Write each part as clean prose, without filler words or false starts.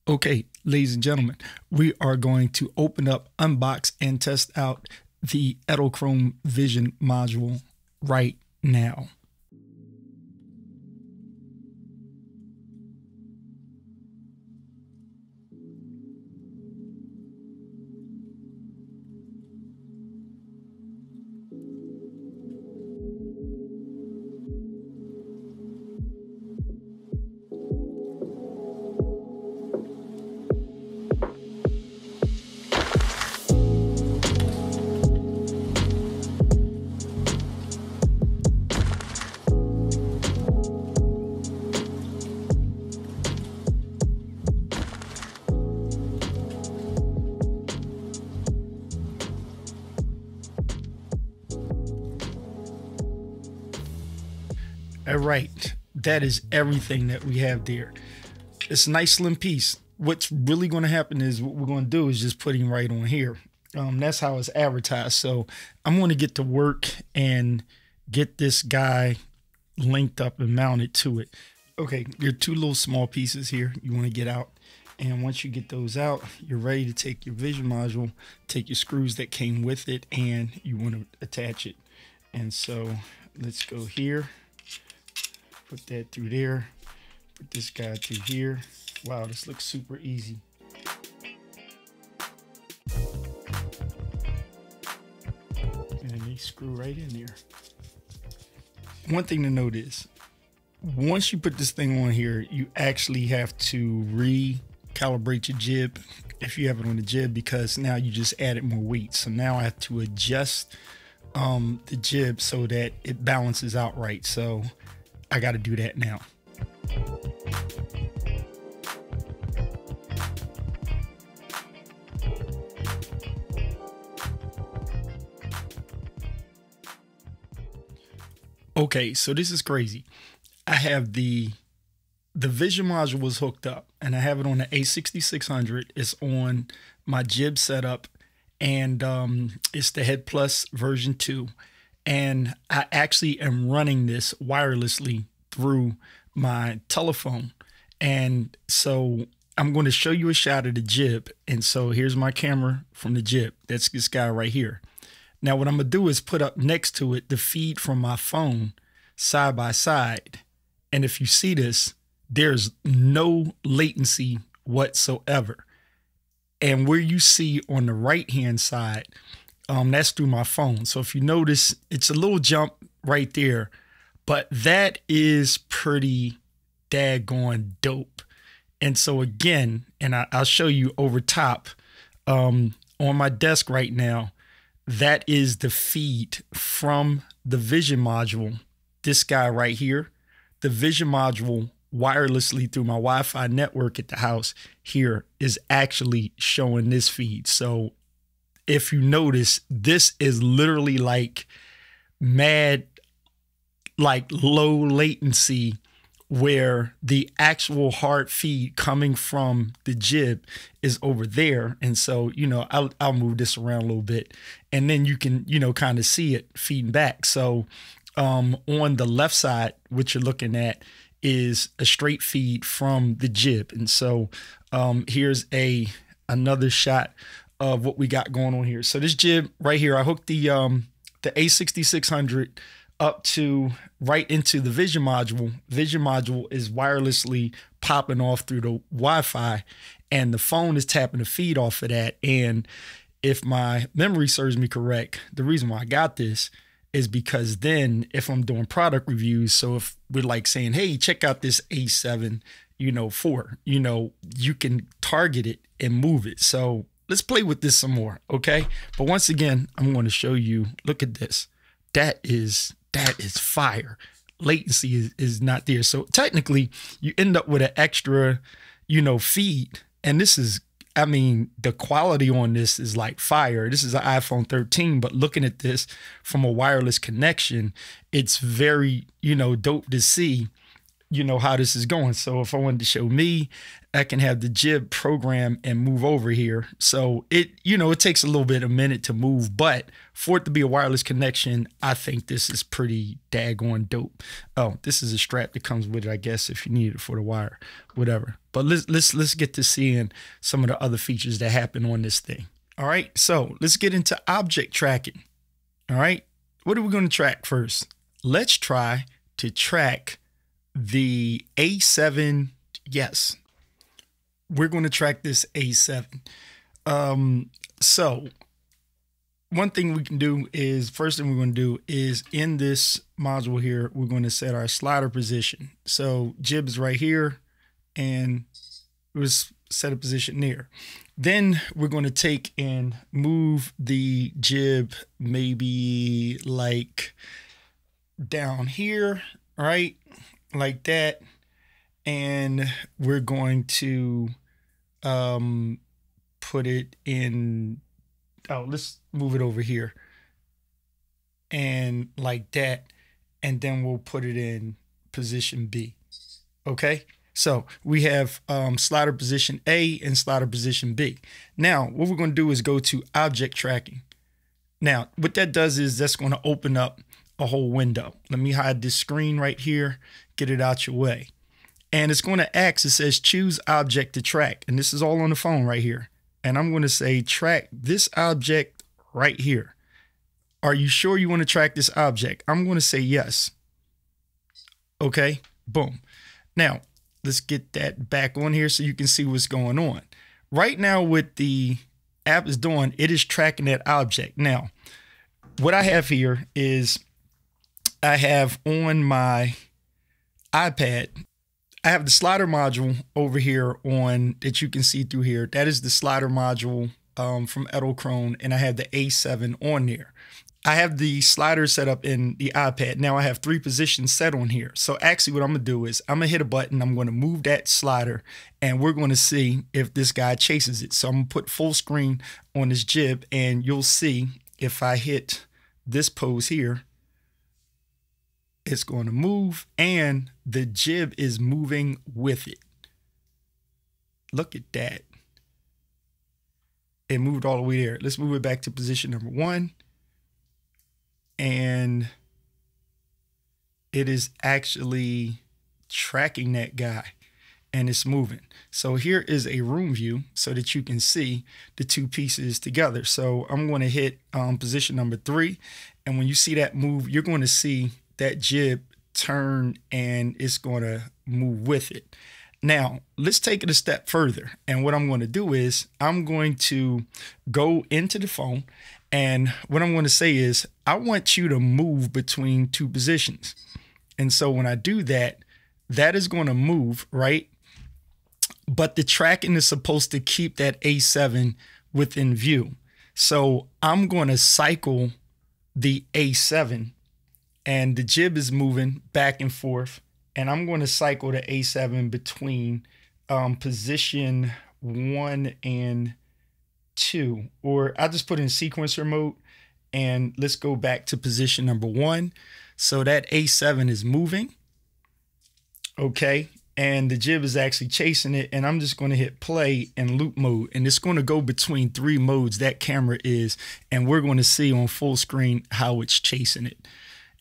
Okay, ladies and gentlemen, we are going to open up, unbox, and test out the Edelkrone Vision module right now. All right, that is everything that we have there. It's a nice slim piece. What's really going to happen is what we're going to do is just put him right on here. That's how it's advertised. So I'm going to get to work and get this guy linked up and mounted to it. Okay, there are two little small pieces here you want to get out. And once you get those out, you're ready to take your vision module, take your screws that came with it, and you want to attach it. And so let's go here. Put that through there. Put this guy through here. Wow, this looks super easy. And then they screw right in there. One thing to note is, once you put this thing on here, you actually have to recalibrate your jib if you have it on the jib, because now you just added more weight. So now I have to adjust the jib so that it balances out right. So I got to do that now. Okay, so this is crazy. I have the vision module was hooked up, and I have it on the A6600. It's on my jib setup, and it's the headplus version 2. And I actually am running this wirelessly through my telephone. And so I'm going to show you a shot of the jib. And so here's my camera from the jib. That's this guy right here. Now what I'm going to do is put up next to it the feed from my phone side by side. And if you see this, there's no latency whatsoever. And where you see on the right-hand side, that's through my phone. So if you notice, it's a little jump right there, but that is pretty daggone dope. And so again, and I'll show you over top on my desk right now, that is the feed from the vision module. This guy right here, the vision module wirelessly through my Wi-Fi network at the house here is actually showing this feed. So if you notice, this is literally like mad, like low latency, where the actual hard feed coming from the jib is over there. And so, you know, I'll move this around a little bit, and then you can, you know, kind of see it feeding back. So on the left side, what you're looking at is a straight feed from the jib. And so here's another shot of what we got going on here. So this jib right here, I hooked the A6600 up to right into the vision module. Vision module is wirelessly popping off through the Wi-Fi, and the phone is tapping the feed off of that. And if my memory serves me correct, the reason why I got this is because then if I'm doing product reviews, so if we're like saying, hey, check out this A7, you know, 4, you know, you can target it and move it. So let's play with this some more, okay? But once again, I'm going to show you, look at this. That is fire. Latency is not there. So technically, you end up with an extra, you know, feed. And this is, I mean, the quality on this is like fire. This is an iPhone 13, but looking at this from a wireless connection, it's very, you know, dope to see you know, how this is going. So if I wanted to show me, I can have the jib program and move over here. So it, you know, it takes a little bit, a minute to move, but for it to be a wireless connection, I think this is pretty daggone dope. Oh, this is a strap that comes with it, I guess, if you need it for the wire, whatever. But let's get to seeing some of the other features that happen on this thing. All right, so let's get into object tracking. All right, what are we going to track first? Let's try to track the A7. Yes, we're going to track this A7. So one thing we can do is, first thing we're going to do is in this module here, we're going to set our slider position. So jib is right here, and we'll set a position there. Then we're going to take and move the jib maybe like down here, right? Like that. And we're going to put it in, oh, let's move it over here. And like that. And then we'll put it in position B. Okay? So we have slider position A and slider position B. Now, what we're going to do is go to object tracking. Now, what that does is that's going to open up a whole window. Let me hide this screen right here, get it out your way. And it's going to ask, it says choose object to track. And this is all on the phone right here. And I'm going to say track this object right here. Are you sure you want to track this object? I'm going to say yes. Okay, boom. Now, let's get that back on here so you can see what's going on. Right now, what the app is doing, it is tracking that object. Now, what I have here is I have on my iPad, I have the slider module over here on that you can see through here. That is the slider module from Edelkrone, and I have the A7 on there. I have the slider set up in the iPad. Now I have 3 positions set on here. So actually what I'm going to do is I'm going to hit a button. I'm going to move that slider, and we're going to see if this guy chases it. So I'm going to put full screen on this jib, and you'll see if I hit this pose here, it's going to move, and the jib is moving with it. Look at that. It moved all the way there. Let's move it back to position number 1. And it is actually tracking that guy, and it's moving. So here is a room view so that you can see the 2 pieces together. So I'm going to hit position number 3. And when you see that move, you're going to see that jib turn, and it's going to move with it. Now, let's take it a step further. And what I'm going to do is I'm going to go into the phone, and what I'm going to say is I want you to move between 2 positions. And so when I do that, that is going to move, right? But the tracking is supposed to keep that A7 within view. So I'm going to cycle the A7, and the jib is moving back and forth. And I'm going to cycle the A7 between position 1 and 2, or I'll just put in sequencer mode, and let's go back to position number 1. So that A7 is moving. Okay. And the jib is actually chasing it, and I'm just going to hit play in loop mode, and it's going to go between 3 modes that camera is, and we're going to see on full screen how it's chasing it.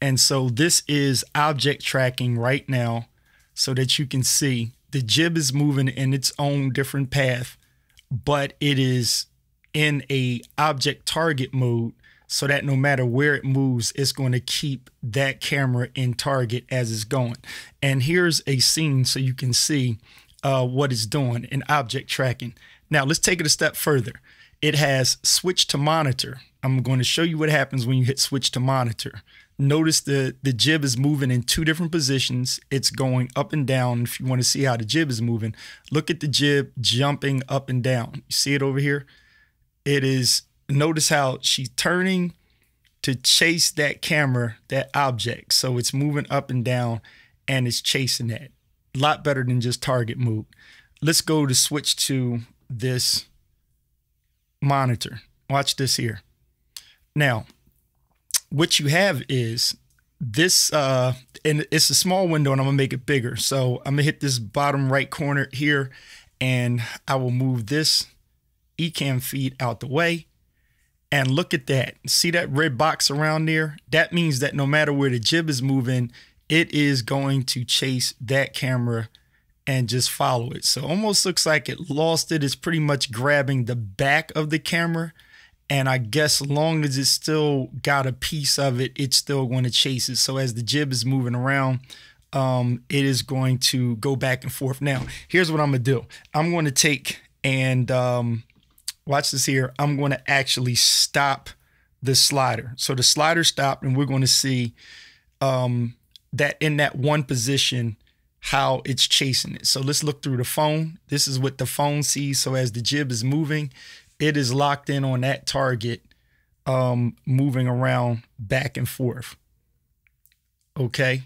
And so this is object tracking right now so that you can see the jib is moving in its own different path, but it is in a object target mode so that no matter where it moves, it's going to keep that camera in target as it's going. And here's a scene so you can see what it's doing in object tracking. Now let's take it a step further. It has switch to monitor. I'm going to show you what happens when you hit switch to monitor. Notice the jib is moving in 2 different positions. It's going up and down. If you want to see how the jib is moving, look at the jib jumping up and down. You see it over here? It is, notice how she's turning to chase that camera, that object. So it's moving up and down, and it's chasing that. A lot better than just target mode. Let's go to switch to this monitor. Watch this here. Now, what you have is this, and it's a small window and I'm gonna make it bigger. So I'm gonna hit this bottom right corner here and I will move this Ecamm feed out the way. And look at that. See that red box around there? That means that no matter where the jib is moving, it is going to chase that camera and just follow it. So almost looks like it lost it. It's pretty much grabbing the back of the camera. And I guess as long as it's still got a piece of it, it's still going to chase it. So as the jib is moving around, it is going to go back and forth. Now, here's what I'm going to do. I'm going to take and watch this here. I'm going to actually stop the slider. So the slider stopped, and we're going to see that in that one position, how it's chasing it. So let's look through the phone. This is what the phone sees. So as the jib is moving, it is locked in on that target, moving around back and forth. Okay.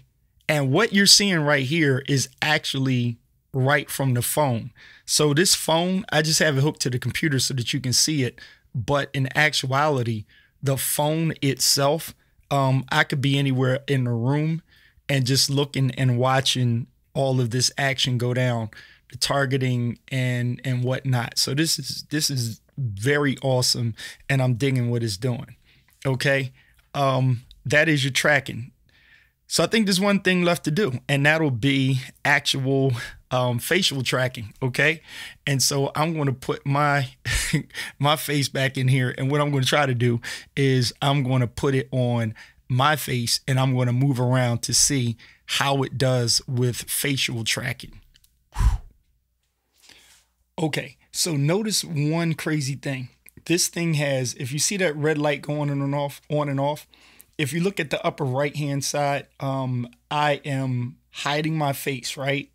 And what you're seeing right here is actually right from the phone. So this phone, I just have it hooked to the computer so that you can see it. But in actuality, the phone itself, I could be anywhere in the room and just looking and watching all of this action go down, the targeting and whatnot. So this is very awesome, and I'm digging what it's doing. Okay. That is your tracking. So I think there's one thing left to do, and that'll be actual facial tracking. Okay. And so I'm going to put my my face back in here, and what I'm going to try to do is I'm going to put it on my face, and I'm going to move around to see how it does with facial tracking. Okay, so notice one crazy thing. This thing has, if you see that red light going on and off, if you look at the upper right-hand side, I am hiding my face, right?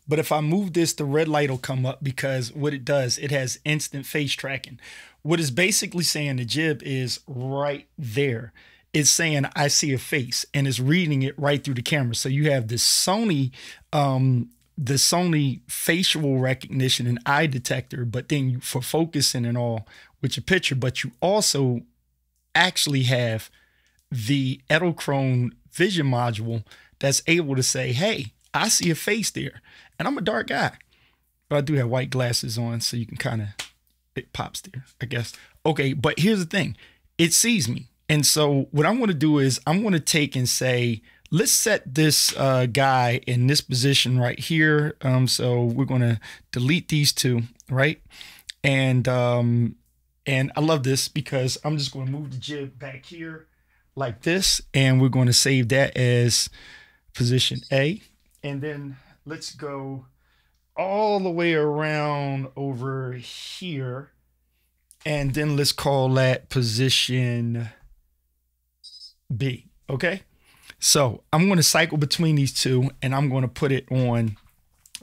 But if I move this, the red light will come up, because what it does, it has instant face tracking. What it's basically saying, the jib is right there. It's saying, I see a face, and it's reading it right through the camera. So you have the Sony facial recognition and eye detector, but then for focusing and all with your picture, but you also actually have the Edelkrone vision module that's able to say, hey, I see a face there. And I'm a dark guy, but I do have white glasses on, so you can kind of, it pops there, I guess. Okay, but here's the thing. It sees me. And so what I'm going to do is I'm going to take and say, let's set this guy in this position right here. So we're going to delete these two, right? And I love this because I'm just going to move the jib back here like this, and we're going to save that as position A. And then let's go all the way around over here, and then let's call that position B. Okay. So I'm going to cycle between these two, and I'm going to put it on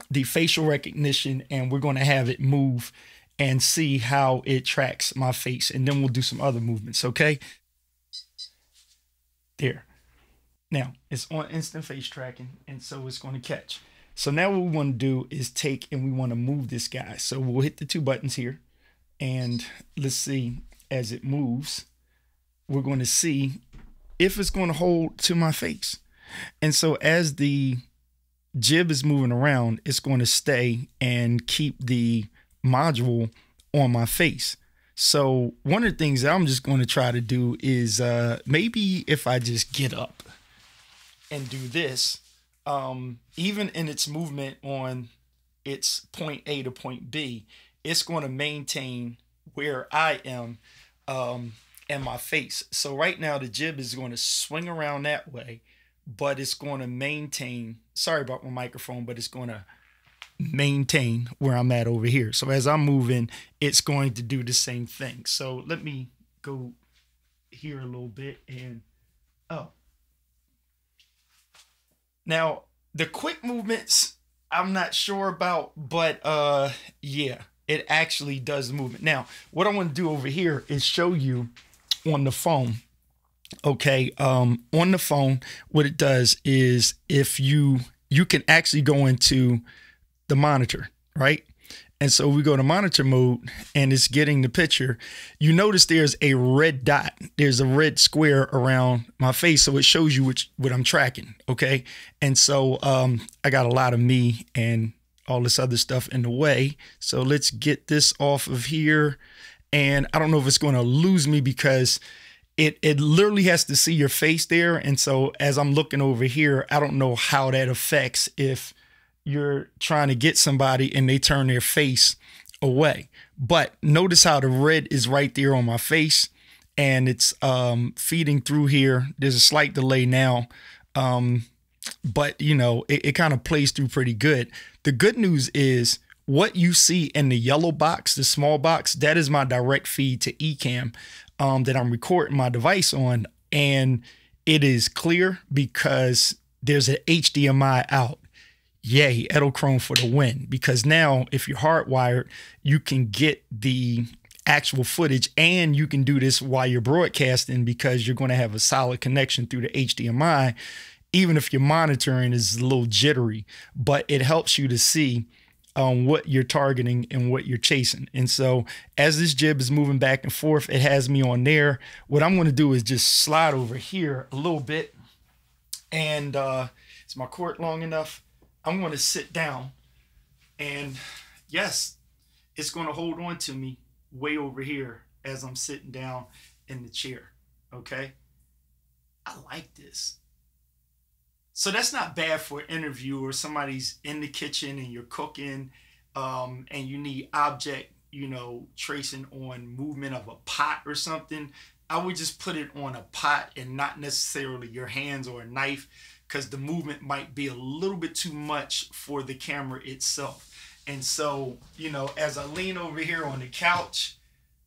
the facial recognition, and we're going to have it move and see how it tracks my face. And then we'll do some other movements. Okay. There. Now it's on instant face tracking, and so it's going to catch. So now what we want to do is take and we want to move this guy. So we'll hit the two buttons here, and let's see, as it moves, we're going to see if it's going to hold to my face. And so as the jib is moving around, it's going to stay and keep the module on my face. So one of the things that I'm just going to try to do is maybe if I just get up and do this, even in its movement on its point A to point B, it's going to maintain where I am and my face. So right now the jib is going to swing around that way, but it's going to maintain, sorry about my microphone, but it's going to maintain where I'm at over here. So as I'm moving, it's going to do the same thing. So let me go here a little bit, and now the quick movements I'm not sure about, but yeah, it actually does the movement. Now what I want to do over here is show you on the phone. Okay, on the phone, what it does is if you can actually go into the monitor, right? And so we go to monitor mode and it's getting the picture. You notice there's a red dot. There's a red square around my face. So it shows you what I'm tracking. Okay. And so I got a lot of me and all this other stuff in the way. So let's get this off of here. And I don't know if it's going to lose me because it literally has to see your face there. And so as I'm looking over here, I don't know how that affects if you're trying to get somebody and they turn their face away. But notice how the red is right there on my face and it's feeding through here. There's a slight delay now. But you know, it kind of plays through pretty good. The good news is what you see in the yellow box, the small box, that is my direct feed to Ecamm that I'm recording my device on. And it is clear because there's an HDMI out. Yay, Edelkrone for the win. Because now if you're hardwired, you can get the actual footage and you can do this while you're broadcasting because you're going to have a solid connection through the HDMI, even if your monitoring is a little jittery, but it helps you to see what you're targeting and what you're chasing. And so as this jib is moving back and forth, it has me on there. What I'm going to do is just slide over here a little bit. And is my cord long enough? I'm going to sit down and yes, it's going to hold on to me way over here as I'm sitting down in the chair. Okay. I like this. So that's not bad for an interview or somebody's in the kitchen and you're cooking and you need object, you know, tracing on movement of a pot or something. I would just put it on a pot and not necessarily your hands or a knife, because the movement might be a little bit too much for the camera itself. And so, you know, as I lean over here on the couch,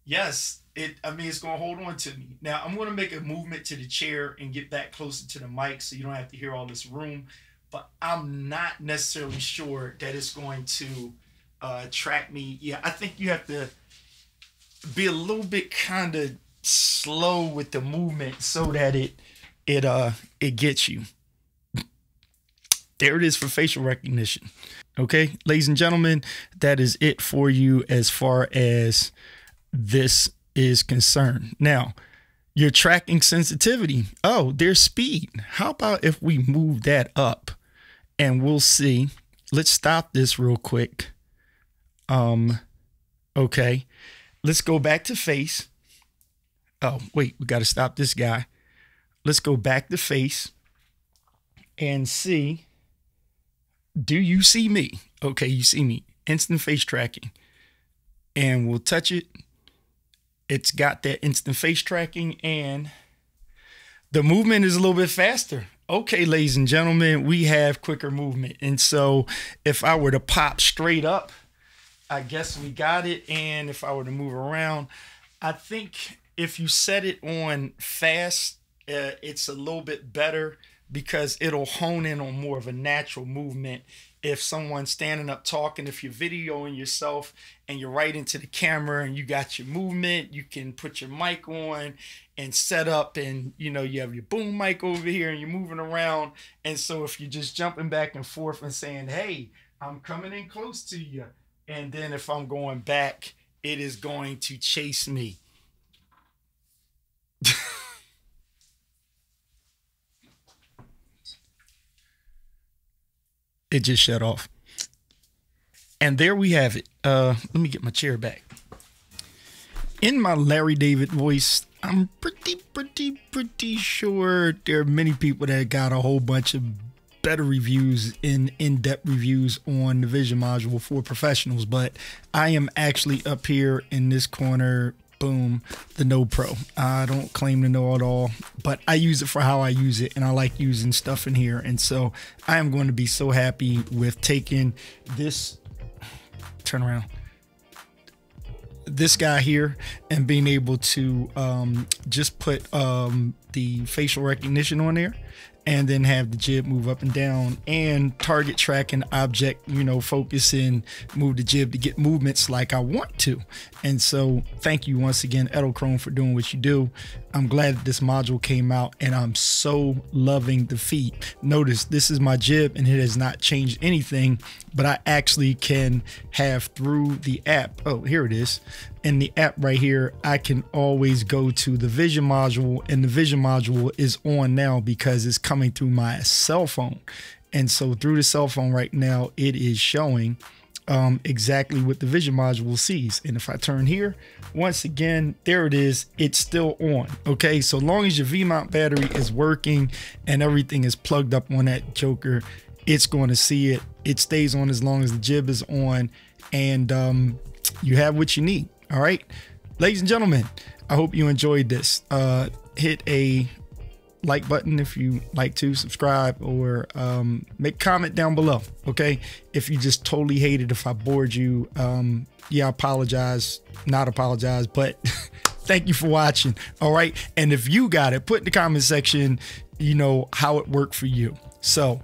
yes, it's going to hold on to me. Now, I'm going to make a movement to the chair and get back closer to the mic so you don't have to hear all this room. But I'm not necessarily sure that it's going to track me. Yeah, I think you have to be a little bit kind of slow with the movement so that it gets you. There it is for facial recognition. Okay, ladies and gentlemen, that is it for you as far as this is concerned. Now, your tracking sensitivity. Oh, there's speed. How about if we move that up and we'll see. Let's stop this real quick. Okay, let's go back to face. Oh, wait, we got to stop this guy. Let's go back to face and see. Do you see me? Okay, you see me. Instant face tracking. And we'll touch it. It's got that instant face tracking and the movement is a little bit faster. Okay, ladies and gentlemen, we have quicker movement. And so if I were to pop straight up, I guess we got it. And if I were to move around, I think if you set it on fast, it's a little bit better, because it'll hone in on more of a natural movement. If someone's standing up talking, if you're videoing yourself and you're right into the camera and you got your movement, you can put your mic on and set up, and you know, you have your boom mic over here and you're moving around. And so if you're just jumping back and forth and saying, hey, I'm coming in close to you, and then if I'm going back, it is going to chase me. It just shut off. And there we have it. Let me get my chair back. In my Larry David voice, I'm pretty sure there are many people that got a whole bunch of better reviews, in-depth reviews on the Vision module for professionals, but I am actually up here in this corner. Boom, the No Pro. I don't claim to know it all, but I use it for how I use it, and I like using stuff in here. And so I am going to be so happy with taking this, turn around, this guy here, and being able to just put the facial recognition on there and then have the jib move up and down, and target track and object, focus and move the jib to get movements like I want to. And so thank you once again, Edelkrone, for doing what you do. I'm glad that this module came out, and I'm so loving the feet. Notice this is my jib and it has not changed anything, but I actually can have through the app. Oh, here it is. In the app right here, I can always go to the vision module, and the vision module is on now because it's coming through my cell phone. And so through the cell phone right now, it is showing exactly what the vision module sees. And if I turn here, once again, there it is, it's still on. Okay, so long as your V-mount battery is working and everything is plugged up on that joker, it's going to see it. It stays on as long as the jib is on, and you have what you need. All right, ladies and gentlemen, I hope you enjoyed this. Hit a like button if you like to, subscribe, or make a comment down below. Okay, if you just totally hated if I bored you, yeah, I apologize, not apologize, but thank you for watching. All right, and if you got it, put in the comment section, how it worked for you. So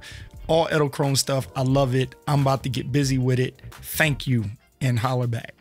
all Edelkrone stuff, I love it. I'm about to get busy with it. Thank you, and holler back.